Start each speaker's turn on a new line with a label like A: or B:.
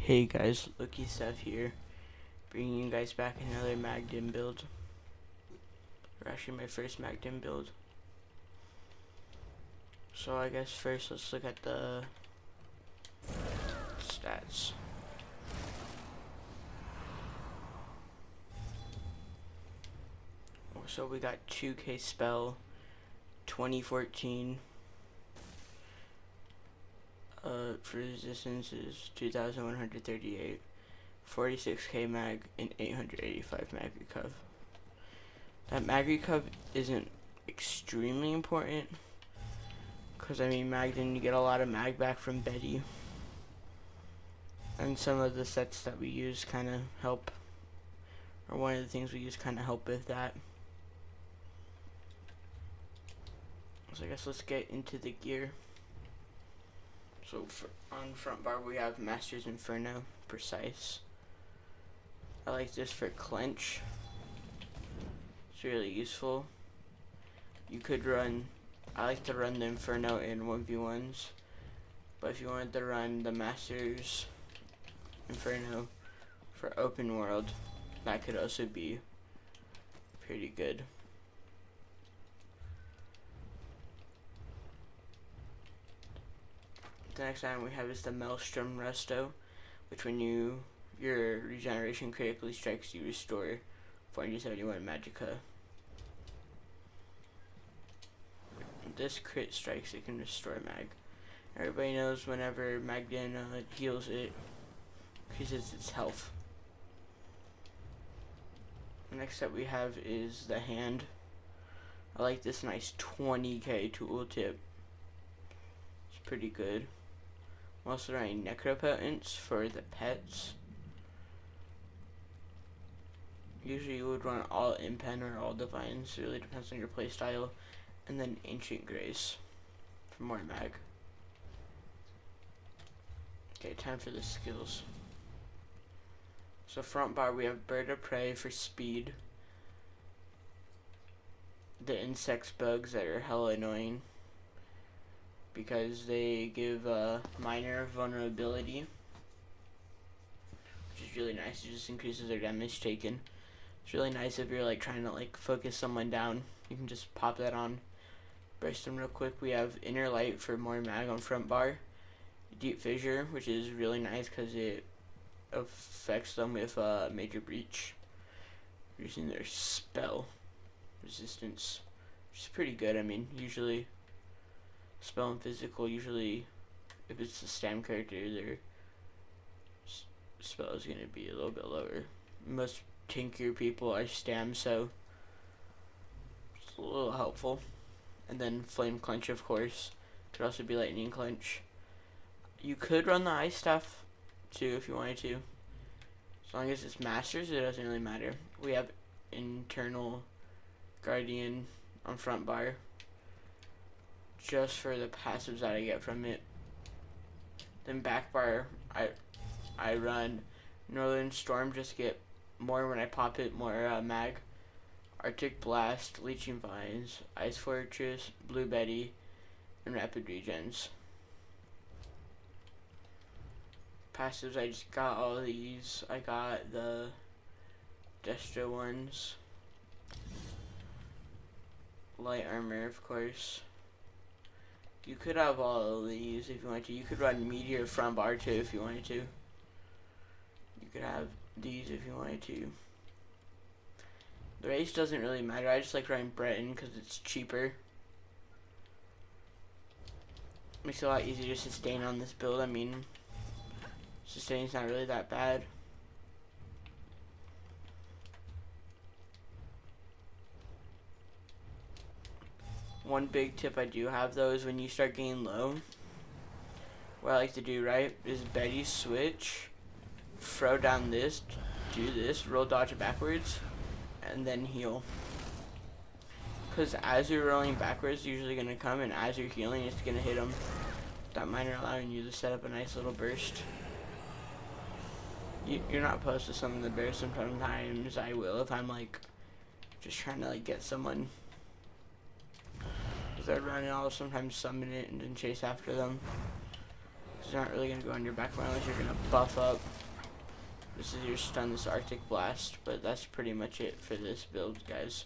A: Hey guys, LokiSSeth here, bringing you guys back another Magdim build, or actually my first Magdim build. So I guess first let's look at the stats. So we got 2k spell, 2014, for resistance is 2138, 46k mag, and 885 mag recuv. That mag recuv isn't extremely important, because I mean Magden, you get a lot of mag back from Betty, and some of the sets that we use kind of help, or one of the things we use kind of help with that. So I guess let's get into the gear. So on front bar we have Master's Inferno, Precise. I like this for clench. It's really useful. You could run, I like to run the Inferno in 1v1s, but if you wanted to run the Master's Inferno for open world, that could also be pretty good. The next item we have is the Maelstrom Resto, which when your regeneration critically strikes, you restore 471 magicka. This crit strikes, it can restore mag. Everybody knows whenever Magden heals, it increases its health. The next up we have is the hand. I like this nice 20k tooltip. It's pretty good. I'm also running Necropotence for the pets. Usually you would run all Impen or all Divines, it really depends on your playstyle. And then Ancient Grace for more mag. Okay, time for the skills. So front bar we have Bird of Prey for speed. The insects bugs that are hella annoying, because they give minor vulnerability, which is really nice. It just increases their damage taken. It's really nice if you're like trying to like focus someone down. You can just pop that on, burst them real quick. We have Inner Light for more mag on front bar. Deep Fissure, which is really nice because it affects them with Major Breach, reducing their spell resistance, which is pretty good. I mean, usually spell and physical, usually if it's a stam character, their spell is going to be a little bit lower. Most tankier people are stam, so it's a little helpful. And then Flame Clench, of course, could also be Lightning Clench. You could run the Ice Staff too if you wanted to. As long as it's Masters, it doesn't really matter. We have Internal Guardian on front bar, just for the passives that I get from it. Then back bar, I run Northern Storm, just get more when I pop it, more mag. Arctic Blast, Leeching Vines, Ice Fortress, Blue Betty, and Rapid Regens. Passives, I just got all of these. I got the Destro ones. Light Armor, of course. You could have all of these if you wanted to. You could run Meteor front bar too if you wanted to. You could have these if you wanted to. The race doesn't really matter. I just like running Breton because it's cheaper. Makes it a lot easier to sustain on this build. I mean, sustain's not really that bad. One big tip I do have though is when you start getting low, what I like to do, right, is Betty switch, throw down this, do this, roll dodge backwards, and then heal. Because as you're rolling backwards, usually going to come, and as you're healing, it's going to hit them. That minor allowing you to set up a nice little burst. You're not supposed to summon the burst. Sometimes I will if I'm like just trying to like get someone. Because I run and I'll sometimes summon it and then chase after them. These aren't really going to go on your back unless you're going to buff up. This is your stun, this Arctic Blast, but that's pretty much it for this build, guys.